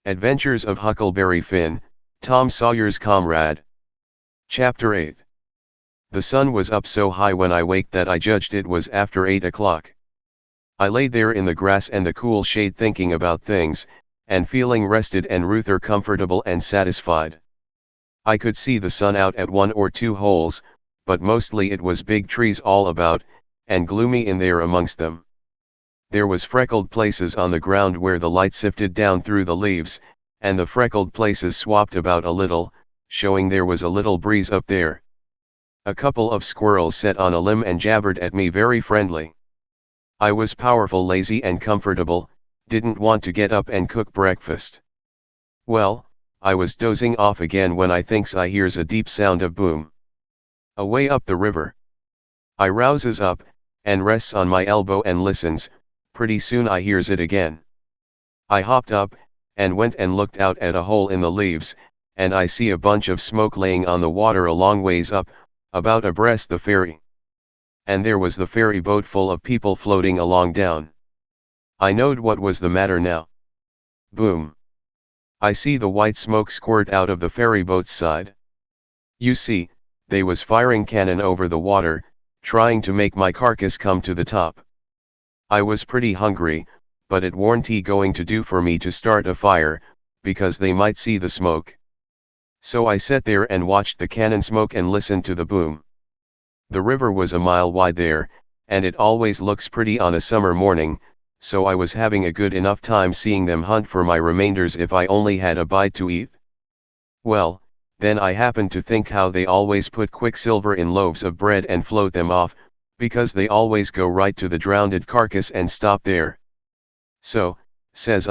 Adventures of Huckleberry Finn, Tom Sawyer's Comrade. Chapter 8. The sun was up so high when I waked that I judged it was after 8 o'clock. I lay there in the grass and the cool shade thinking about things, and feeling rested and rather comfortable and satisfied. I could see the sun out at one or two holes, but mostly it was big trees all about, and gloomy in there amongst them. There was freckled places on the ground where the light sifted down through the leaves, and the freckled places swapped about a little, showing there was a little breeze up there. A couple of squirrels sat on a limb and jabbered at me very friendly. I was powerful lazy and comfortable, didn't want to get up and cook breakfast. Well, I was dozing off again when I thinks I hears a deep sound of boom. Away up the river. I rouses up, and rests on my elbow and listens. Pretty soon I hears it again. I hopped up, and went and looked out at a hole in the leaves, and I see a bunch of smoke laying on the water a long ways up, about abreast the ferry. And there was the ferry boat full of people floating along down. I knowed what was the matter now. Boom. I see the white smoke squirt out of the ferry boat's side. You see, they was firing cannon over the water, trying to make my carcass come to the top. I was pretty hungry, but it warn't going to do for me to start a fire, because they might see the smoke. So I sat there and watched the cannon smoke and listened to the boom. The river was a mile wide there, and it always looks pretty on a summer morning, so I was having a good enough time seeing them hunt for my remainders if I only had a bite to eat. Well, then I happened to think how they always put quicksilver in loaves of bread and float them off, because they always go right to the drowned carcass and stop there. So, says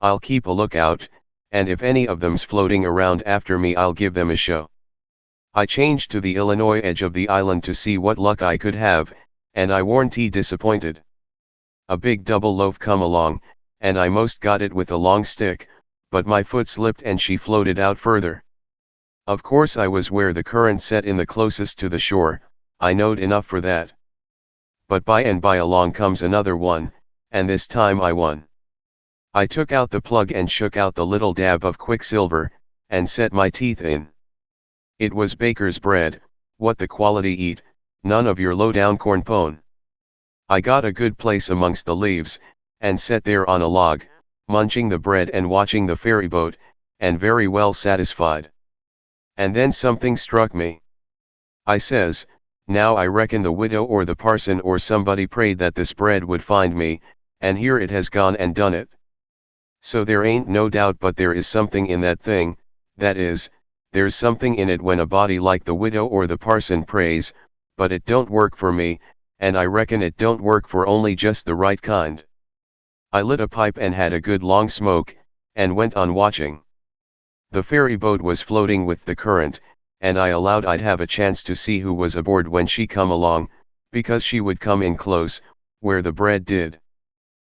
I'll keep a lookout, and if any of them's floating around after me I'll give them a show. I changed to the Illinois edge of the island to see what luck I could have, and I warn't disappointed. A big double loaf come along, and I most got it with a long stick, but my foot slipped and she floated out further. Of course I was where the current set in the closest to the shore, I knowed enough for that. But by and by along comes another one, and this time I won. I took out the plug and shook out the little dab of quicksilver, and set my teeth in. It was baker's bread, what the quality eat, none of your low-down corn pone. I got a good place amongst the leaves, and sat there on a log, munching the bread and watching the ferry boat, and very well satisfied. And then something struck me. I says, now I reckon the widow or the parson or somebody prayed that this bread would find me, and here it has gone and done it. So there ain't no doubt but there is something in that thing, that is, there's something in it when a body like the widow or the parson prays, but it don't work for me, and I reckon it don't work for only just the right kind. I lit a pipe and had a good long smoke, and went on watching. The ferry boat was floating with the current, and I allowed I'd have a chance to see who was aboard when she come along, because she would come in close, where the bread did.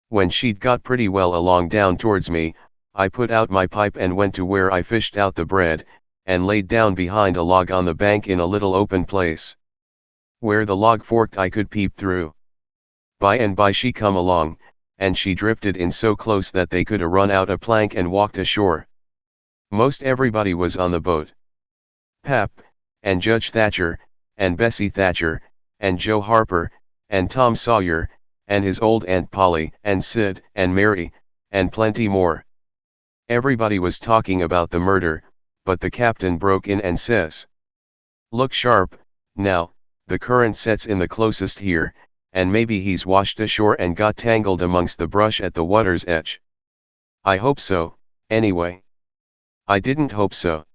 When she'd got pretty well along down towards me, I put out my pipe and went to where I fished out the bread, and laid down behind a log on the bank in a little open place. Where the log forked I could peep through. By and by she come along, and she drifted in so close that they could a run out a plank and walked ashore. Most everybody was on the boat. Pap, and Judge Thatcher, and Bessie Thatcher, and Joe Harper, and Tom Sawyer, and his old Aunt Polly, and Sid, and Mary, and plenty more. Everybody was talking about the murder, but the captain broke in and says, "Look sharp, now, the current sets in the closest here, and maybe he's washed ashore and got tangled amongst the brush at the water's edge. I hope so, anyway." I didn't hope so.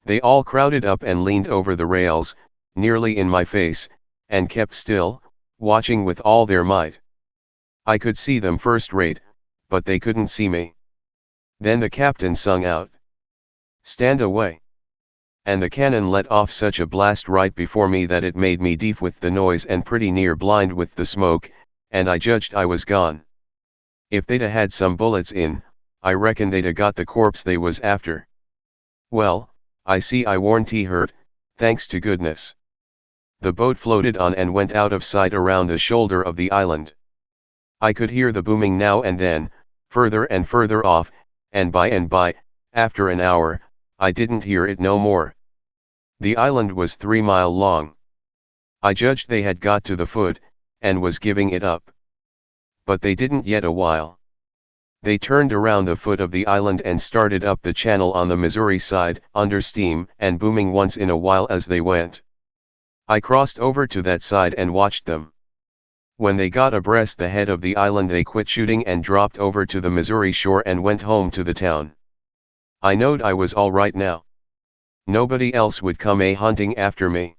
They all crowded up and leaned over the rails, nearly in my face, and kept still, watching with all their might. I could see them first rate, but they couldn't see me. Then the captain sung out, "Stand away." And the cannon let off such a blast right before me that it made me deaf with the noise and pretty near blind with the smoke, and I judged I was gone. If they'd a had some bullets in, I reckon they'd a got the corpse they was after. Well, I see I warn't hurt, thanks to goodness. The boat floated on and went out of sight around the shoulder of the island. I could hear the booming now and then, further and further off, and by, after an hour, I didn't hear it no more. The island was 3 mile long. I judged they had got to the foot, and was giving it up. But they didn't yet a while. They turned around the foot of the island and started up the channel on the Missouri side, under steam and booming once in a while as they went. I crossed over to that side and watched them. When they got abreast the head of the island they quit shooting and dropped over to the Missouri shore and went home to the town. I knowed I was all right now. Nobody else would come hunting after me.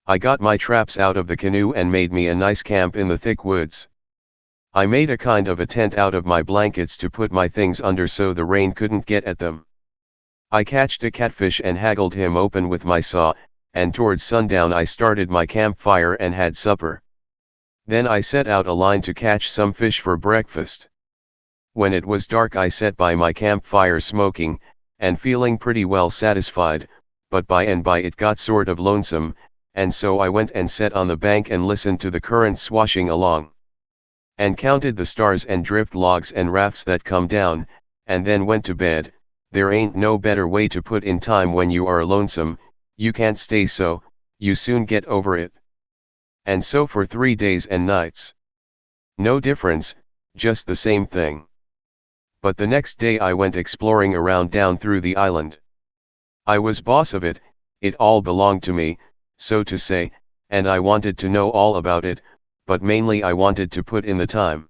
I got my traps out of the canoe and made me a nice camp in the thick woods. I made a kind of a tent out of my blankets to put my things under so the rain couldn't get at them. I catched a catfish and haggled him open with my saw, and towards sundown I started my campfire and had supper. Then I set out a line to catch some fish for breakfast. When it was dark I sat by my campfire smoking, and feeling pretty well satisfied, but by and by it got sort of lonesome, and so I went and sat on the bank and listened to the current swashing along. And counted the stars and drift logs and rafts that come down, and then went to bed. There ain't no better way to put in time when you are lonesome, you can't stay so, you soon get over it. And so for 3 days and nights. No difference, just the same thing. But the next day I went exploring around down through the island. I was boss of it, it all belonged to me, so to say, and I wanted to know all about it, but mainly I wanted to put in the time.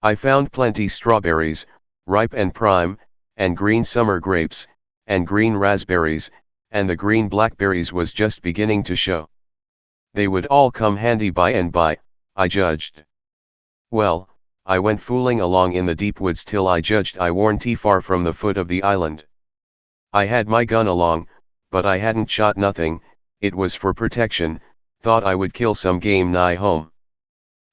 I found plenty strawberries, ripe and prime, and green summer grapes, and green raspberries, and the green blackberries was just beginning to show. They would all come handy by and by, I judged. Well, I went fooling along in the deep woods till I judged I warn't far from the foot of the island. I had my gun along, but I hadn't shot nothing, it was for protection, thought I would kill some game nigh home.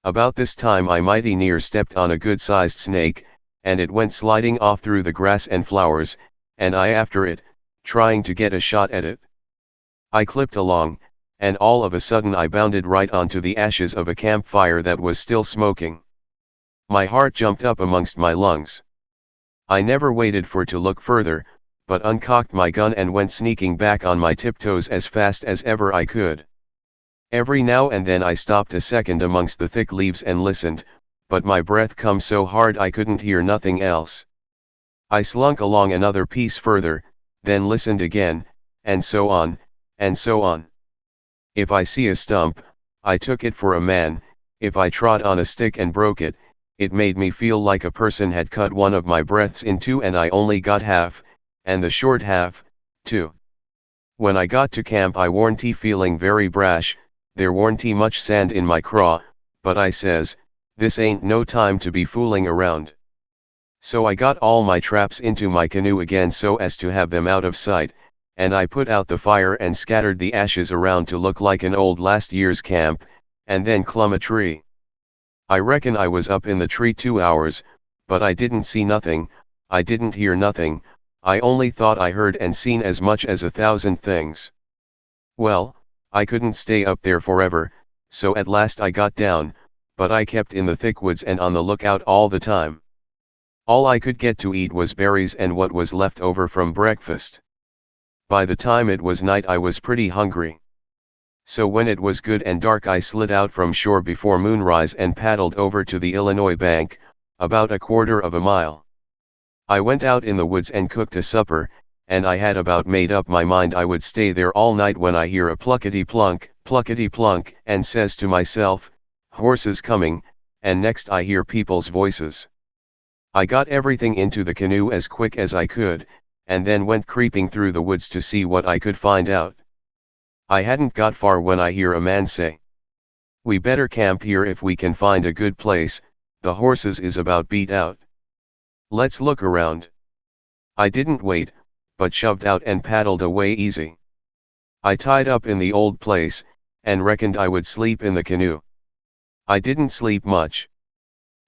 About this time I mighty near stepped on a good-sized snake, and it went sliding off through the grass and flowers, and I after it, trying to get a shot at it. I clipped along, and all of a sudden I bounded right onto the ashes of a campfire that was still smoking. My heart jumped up amongst my lungs. I never waited for to look further, but uncocked my gun and went sneaking back on my tiptoes as fast as ever I could. Every now and then I stopped a second amongst the thick leaves and listened, but my breath come so hard I couldn't hear nothing else. I slunk along another piece further, then listened again, and so on, and so on. If I see a stump, I took it for a man, if I trod on a stick and broke it, it made me feel like a person had cut one of my breaths in two and I only got half, and the short half, too. When I got to camp I warn't feeling very brash, there warn't much sand in my craw, but I says, this ain't no time to be fooling around. So I got all my traps into my canoe again so as to have them out of sight, and I put out the fire and scattered the ashes around to look like an old last year's camp, and then clumb a tree. I reckon I was up in the tree 2 hours, but I didn't see nothing, I didn't hear nothing, I only thought I heard and seen as much as 1,000 things. Well, I couldn't stay up there forever, so at last I got down, but I kept in the thick woods and on the lookout all the time. All I could get to eat was berries and what was left over from breakfast. By the time it was night I was pretty hungry. So when it was good and dark I slid out from shore before moonrise and paddled over to the Illinois bank, about a quarter of a mile. I went out in the woods and cooked a supper, and I had about made up my mind I would stay there all night when I hear a pluckety-plunk, and says to myself, horses coming, and next I hear people's voices. I got everything into the canoe as quick as I could, and then went creeping through the woods to see what I could find out. I hadn't got far when I hear a man say, "We better camp here if we can find a good place, the horses is about beat out. Let's look around." I didn't wait, but shoved out and paddled away easy. I tied up in the old place, and reckoned I would sleep in the canoe. I didn't sleep much.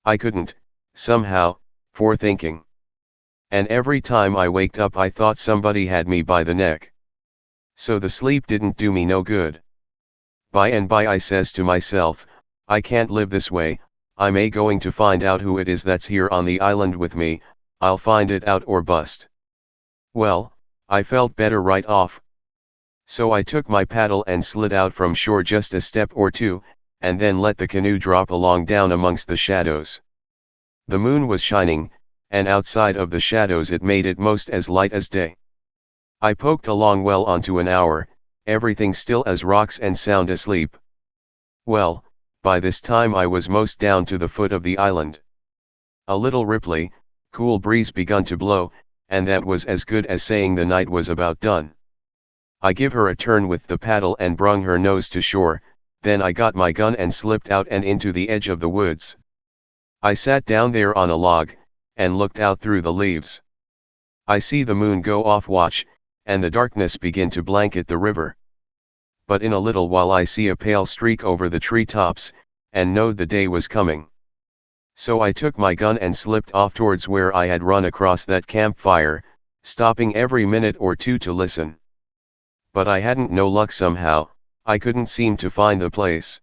I couldn't, somehow, for thinking. And every time I waked up I thought somebody had me by the neck. So the sleep didn't do me no good. By and by I says to myself, I can't live this way, I'm going to find out who it is that's here on the island with me, I'll find it out or bust. Well, I felt better right off. So I took my paddle and slid out from shore just a step or two, and then let the canoe drop along down amongst the shadows. The moon was shining, and outside of the shadows it made it most as light as day. I poked along well onto an hour, everything still as rocks and sound asleep. Well, by this time I was most down to the foot of the island. A little ripply, cool breeze begun to blow, and that was as good as saying the night was about done. I give her a turn with the paddle and brung her nose to shore, then I got my gun and slipped out and into the edge of the woods. I sat down there on a log, and looked out through the leaves. I see the moon go off watch, and the darkness begin to blanket the river. But in a little while I see a pale streak over the tree tops, and knowed the day was coming. So I took my gun and slipped off towards where I had run across that campfire, stopping every minute or two to listen. But I hadn't no luck somehow, I couldn't seem to find the place.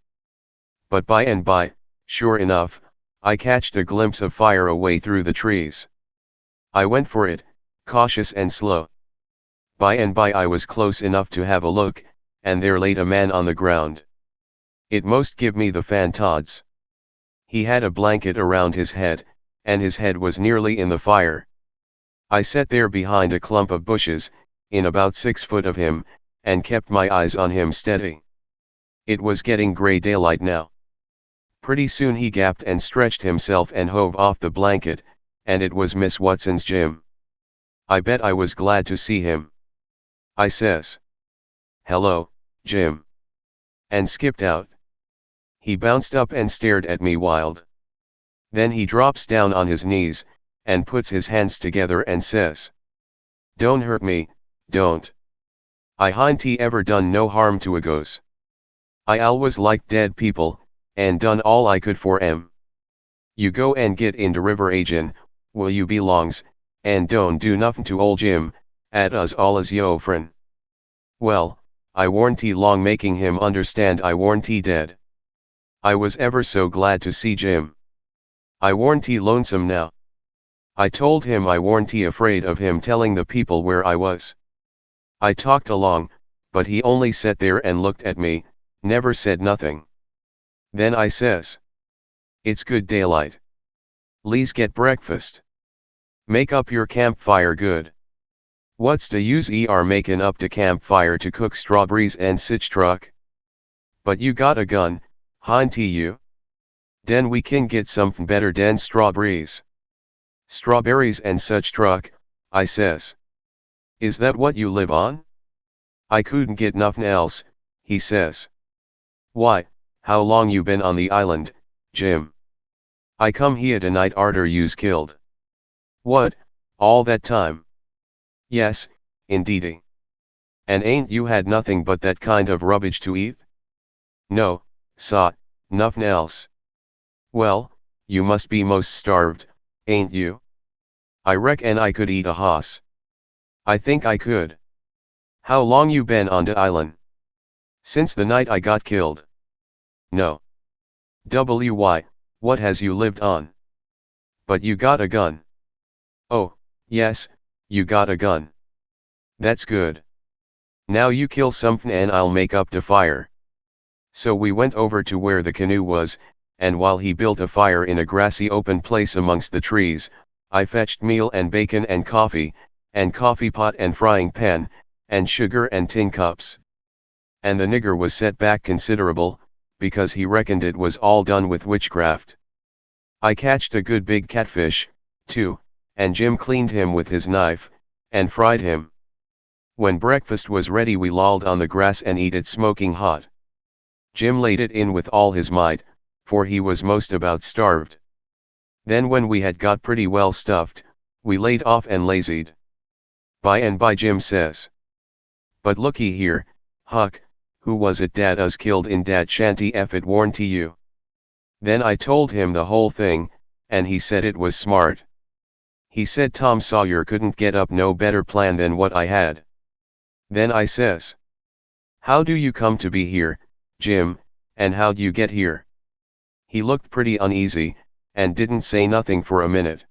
But by and by, sure enough, I catched a glimpse of fire away through the trees. I went for it, cautious and slow. By and by I was close enough to have a look, and there laid a man on the ground. It most give me the fantods. He had a blanket around his head, and his head was nearly in the fire. I sat there behind a clump of bushes, in about 6 foot of him, and kept my eyes on him steady. It was getting gray daylight now. Pretty soon he gapped and stretched himself and hove off the blanket, and it was Miss Watson's Jim. I bet I was glad to see him. I says, "Hello, Jim," and skipped out. He bounced up and stared at me wild. Then he drops down on his knees, and puts his hands together and says, "Don't hurt me, don't. I hain't ever done no harm to a ghost. I always liked dead people, and done all I could for 'em. You go and get in de river agin, will you belongs, and don't do nuffin to ol' Jim, at us all as yo' friend." Well, I warn't long making him understand I warn't dead. I was ever so glad to see Jim. I warn't lonesome now. I told him I warn't afraid of him telling the people where I was. I talked along, but he only sat there and looked at me, never said nothing. Then I says, "It's good daylight. Le's get breakfast. Make up your campfire good. What's the use making up de campfire to cook strawberries and sich truck? But you got a gun, hain't you? Den we can get somethin' better den strawberries. Strawberries and such truck," I says. "Is that what you live on?" "I couldn't get nuffin else," he says. "Why, how long you been on the island, Jim?" "I come here tonight arter you's killed." "What, all that time?" "Yes, indeedy." "And ain't you had nothing but that kind of rubbage to eat?" "No, sah, nuffin else." "Well, you must be most starved, ain't you?" "I reckon I could eat a hoss." "I think I could." "How long you been on de island?" "Since the night I got killed." "No. Why, what has you lived on?" "But you got a gun." "Oh, yes, you got a gun. That's good. Now you kill somethin' and I'll make up de fire." So we went over to where the canoe was, and while he built a fire in a grassy open place amongst the trees, I fetched meal and bacon and coffee pot and frying pan, and sugar and tin cups. And the nigger was set back considerable, because he reckoned it was all done with witchcraft. I catched a good big catfish, too, and Jim cleaned him with his knife, and fried him. When breakfast was ready we lolled on the grass and eat it smoking hot. Jim laid it in with all his might, for he was most about starved. Then when we had got pretty well stuffed, we laid off and lazied. By and by Jim says, "But looky here, Huck, who was it dat us killed in dat shanty ef it warn't you?" Then I told him the whole thing, and he said it was smart. He said Tom Sawyer couldn't get up no better plan than what I had. Then I says, "How do you come to be here, Jim, and how'd you get here?" He looked pretty uneasy, and didn't say nothing for a minute.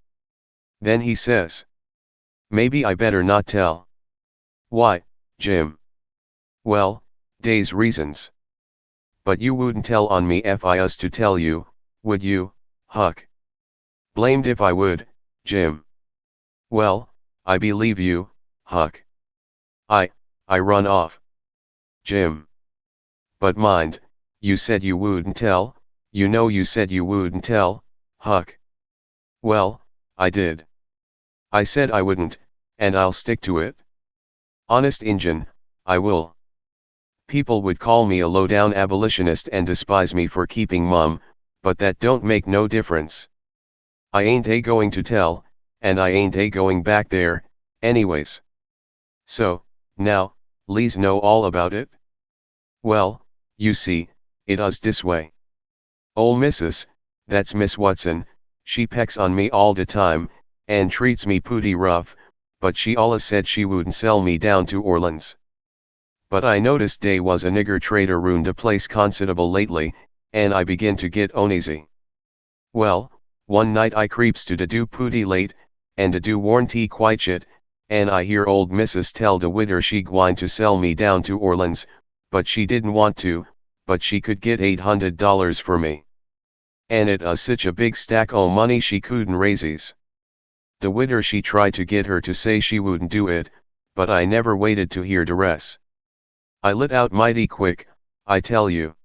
Then he says, maybe I better not tell. Why, Jim? Well, day's reasons. But you wouldn't tell on me if I us to tell you, would you, Huck? Blamed if I would, Jim. Well, I believe you, Huck. I run off. Jim. But mind, you said you wouldn't tell, you know you said you wouldn't tell, Huck. Well, I did. I said I wouldn't, and I'll stick to it. Honest Injun, I will. People would call me a low-down abolitionist and despise me for keeping mum, but that don't make no difference. I ain't going to tell, and I ain't going back there, anyways. So, now, lees know all about it? Well, you see, it us dis way. Ol' missus, that's Miss Watson, she pecks on me all de time, and treats me pooty rough, but she allus said she wouldn't sell me down to Orleans. But I noticed dey was a nigger trader round de place considerable lately, and I begin to get uneasy. Well, one night I creeps to de do pooty late, and de do warnty quite shit, and I hear old missus tell de widder she gwine to sell me down to Orleans, but she didn't want to, but she could get $800 for me. And it such a big stack o' money she couldn't raises. De widder she tried to get her to say she wouldn't do it, but I never waited to hear de res'. I lit out mighty quick, I tell you.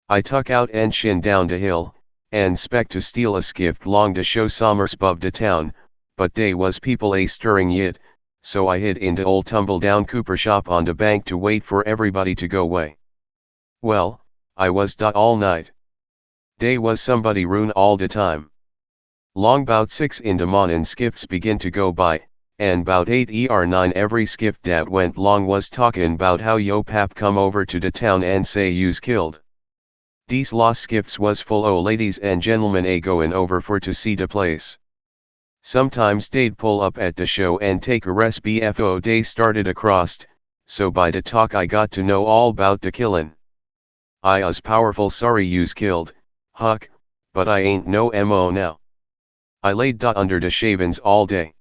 I tuck out and shin down de hill, and spec to steal a skift long to show sommers 'bove de town, but dey was people stirring yit, so I hid in de old tumble-down cooper shop on de bank to wait for everybody to go way. Well, I was da all night. Dey was somebody roon all de time. Long 'bout 6 in de mornin' skifts begin to go by, and 'bout 8 er 9 every skift dat went long was talkin' 'bout how yo pap come over to de town and say you's killed. Dese lost skifts was full o' ladies and gentlemen goin' over for to see de place. Sometimes dey'd pull up at de show and take a res befo dey started acrost, so by de talk I got to know all 'bout de killin'. I us powerful sorry you's killed, Huck, but I ain't no mo now. I laid da under de shavins all day.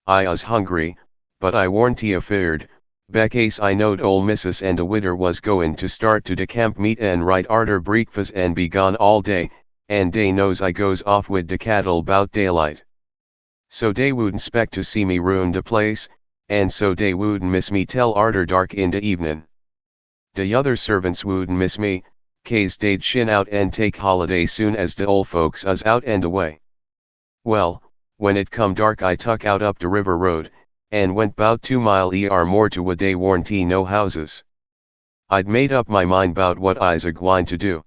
I us hungry, but I warn't afeard, becase I knowed ol' missus and de widder was goin' to start to de camp meet and right arter breakfast and be gone all day, and dey knows I goes off wid de cattle 'bout daylight. So dey wouldn't spec to see me ruin de place, and so dey wouldn't miss me tell arter dark in de evenin'. De other servants wouldn't miss me, case dey'd shin out and take holiday soon as de ol' folks us out and away. Well, when it come dark I tuck out up de river road, and went 'bout 2 mile more to wha dey warn't no houses. I'd made up my mind 'bout what I's a-gwine to do.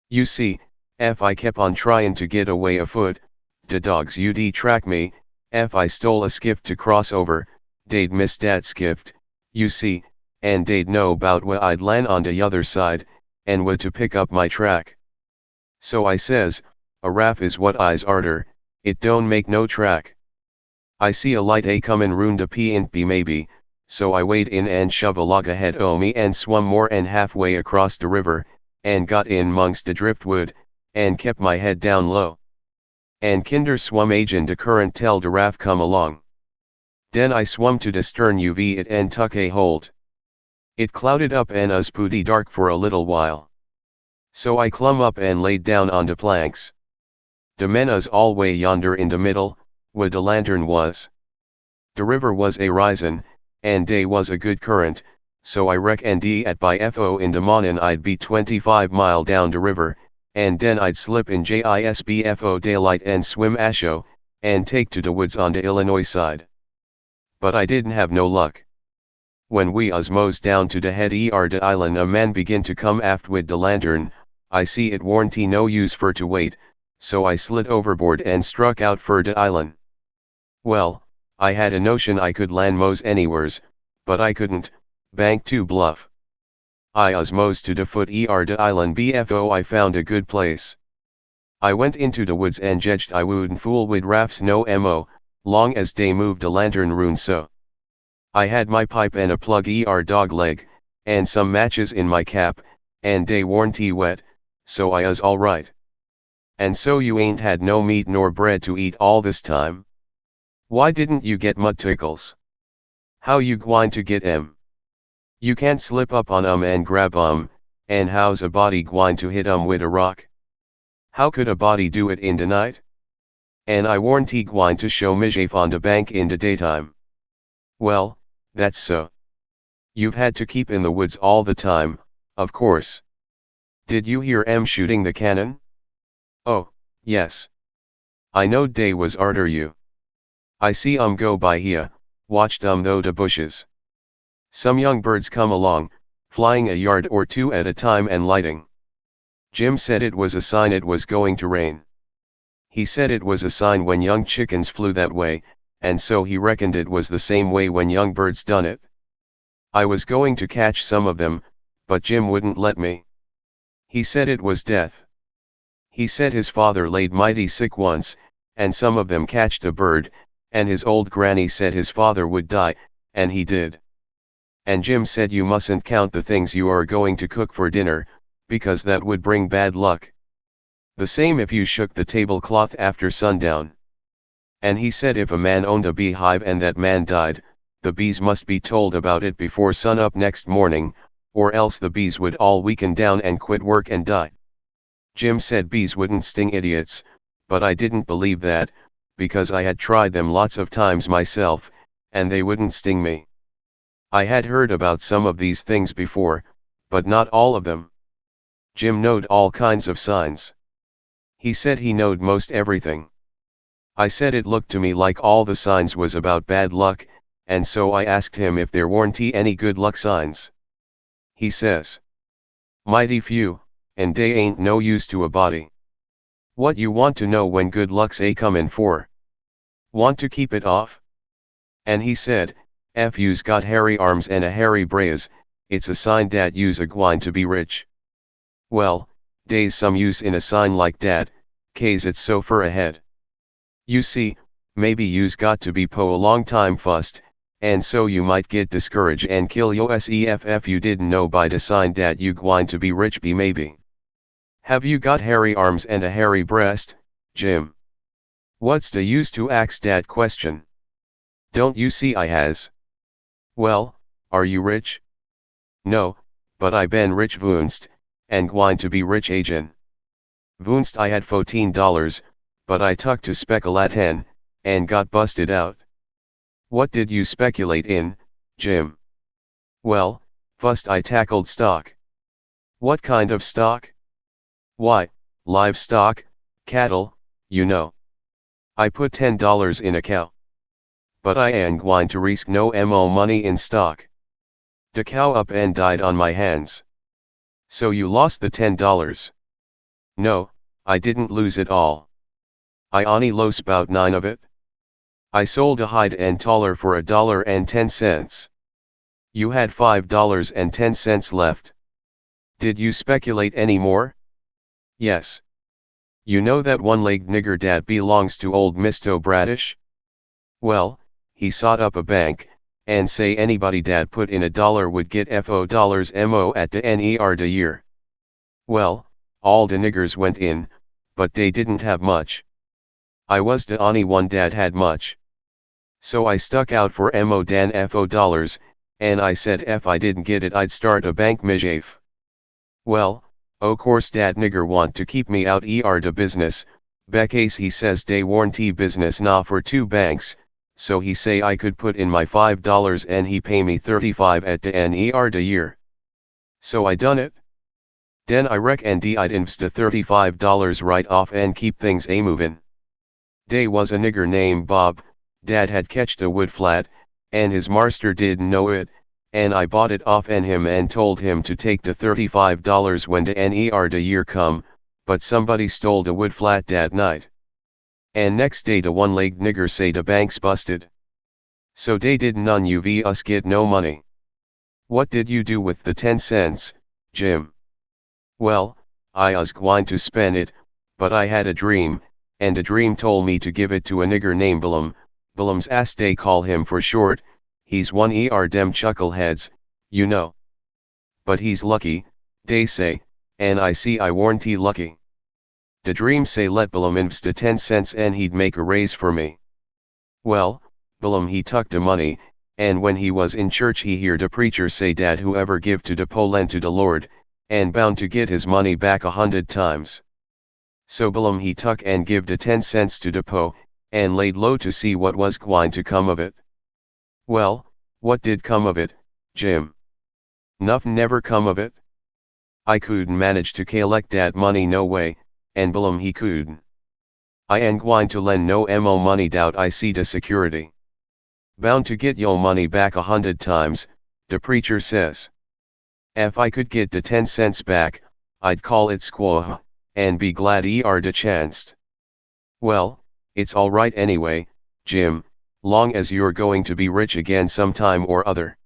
You see, ef I kep on tryin' to get away afoot, de dogs ud track me, ef I stole a skift to cross over, dey'd miss dat skift, you see, and dey'd know 'bout wha I'd lan' on de other side, and wha to pick up my track. So I says, a raff is what I's arter, it don't make no track. I see a light comin' round de P&B maybe, so I wade in and shove a log ahead o' me and swum more and halfway across de river, and got in 'mongst de driftwood, and kep my head down low. And kinder swum agin de current tell de raff come along. Den I swum to de stern uv it and tuck a hold. It clouded up and us pooty dark for a little while. So I clum up and laid down on de planks. De men us all way yonder in de middle, wha de lantern was. De river was a risin', and dey was a good current, so I reckon at by fo in de mornin' I'd be 25 mile down de river, and den I'd slip in JISBFO daylight and swim asho, and take to de woods on de Illinois side. But I didn't have no luck. When we us mosed down to de head de island a man begin to come aft wid de lantern, I see it warn't no use fer to wait, so I slid overboard and struck out fer de island. Well, I had a notion I could land mos anywheres, but I couldn't, bank too bluff. I us mosed to de foot de island befo I found a good place. I went into de woods and jedged I wouldn't fool wid raffs no mo, long as dey moved de lantern roon so. I had my pipe and a plug dog leg, and some matches in my cap, and dey warn't wet, so I us all right. And so you ain't had no meat nor bread to eat all this time? Why didn't you get mud tickles? How you gwine to get 'em? You can't slip up on 'em and grab 'em, and how's a body gwine to hit 'em wid a rock? How could a body do it in the night? And I warn't he gwine to show mischief on the bank in the daytime. Well, that's so. You've had to keep in the woods all the time, of course. Did you hear 'em shooting the cannon? Oh, yes. I knowed dey was arter you. I see 'em go by here, watched 'em through the bushes. Some young birds come along, flying a yard or two at a time and lighting. Jim said it was a sign it was going to rain. He said it was a sign when young chickens flew that way, and so he reckoned it was the same way when young birds done it. I was going to catch some of them, but Jim wouldn't let me. He said it was death. He said his father laid mighty sick once, and some of them catched a bird, and his old granny said his father would die, and he did. And Jim said you mustn't count the things you are going to cook for dinner, because that would bring bad luck. The same if you shook the tablecloth after sundown. And he said if a man owned a beehive and that man died, the bees must be told about it before sunup next morning, or else the bees would all weaken down and quit work and die. Jim said bees wouldn't sting idiots, but I didn't believe that, because I had tried them lots of times myself, and they wouldn't sting me. I had heard about some of these things before, but not all of them. Jim knowed all kinds of signs. He said he knowed most everything. I said it looked to me like all the signs was about bad luck, and so I asked him if there warn't any good luck signs. He says, mighty few, and dey ain't no use to a body. What you want to know when good luck's a comin' for? Want to keep it off? And he said, if you's got hairy arms and a hairy brains, it's a sign dat you's a gwine to be rich. Well, dey's some use in a sign like dat, kase it's so fur ahead. You see, maybe you's got to be po a long time fust, and so you might get discouraged and kill yourself if you didn't know by the sign dat you gwine to be rich be maybe. Have you got hairy arms and a hairy breast, Jim? What's the use to ax dat question? Don't you see I has? Well, are you rich? No, but I ben rich vunst, and gwine to be rich agin. Vunst I had $14, but I tuck to speculat hen, and got busted out. What did you speculate in, Jim? Well, fust I tackled stock. What kind of stock? Why, livestock, cattle, you know. I put $10 in a cow. But I ain't gwine to risk no mo money in stock. The cow up and died on my hands. So you lost the $10. No, I didn't lose it all. I only lost bout 9 of it. I sold a hide and taller for $1.10. You had $5.10 left. Did you speculate any more? Yes. You know that one-legged nigger dat belongs to old Misto Bradish? Well, he sot up a bank, and say anybody dat put in $1 would get $4 mo at the ner de year. Well, all the niggers went in, but they didn't have much. I was the only one dat had much. So I stuck out for mo dan $4, and I said if I didn't get it I'd start a bank mischief. Well, o' course dat nigger want to keep me out de business, becase he says dey warranty business na for 2 banks, so he say I could put in my $5 and he pay me 35 at the ner de year. So I done it. Den I reckon I'd invest $35 right off and keep things a movin'. Dey was a nigger named Bob, dat had ketched a wood flat, and his marster didn't know it, and I bought it off en him and told him to take the $35 when the ner de year come, but somebody stole the wood flat dat night. And next day the one-legged nigger say the bank's busted. So dey did none of us get no money. What did you do with the 10 cents, Jim? Well, I was gwine to spend it, but I had a dream, and a dream told me to give it to a nigger named Billum's ass dey call him for short, he's one dem chuckleheads, you know. But he's lucky, dey say, and I see I warn't lucky. The dream say let Billum invest the 10 cents and he'd make a raise for me. Well, Balaam he tuck de money, and when he was in church he hear de preacher say dat whoever give to de po lend to de Lord, and bound to get his money back 100 times. So Balaam he tuck and give de 10 cents to de po, and laid low to see what was gwine to come of it. Well, what did come of it, Jim? Nuffin never come of it. I couldn't manage to collect dat money no way, and Balaam he couldn't. I ain't gwine to lend no mo money doubt I see de security. Bound to get yo money back 100 times, de preacher says. If I could get de 10 cents back, I'd call it squaw, and be glad er de chanced. Well, it's alright anyway, Jim, long as you're going to be rich again sometime or other.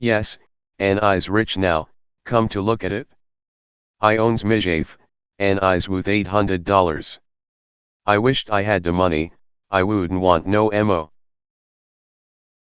Yes, and I's rich now, come to look at it. I owns mijave, and I's worth $800. I wished I had the money, I wouldn't want no mo.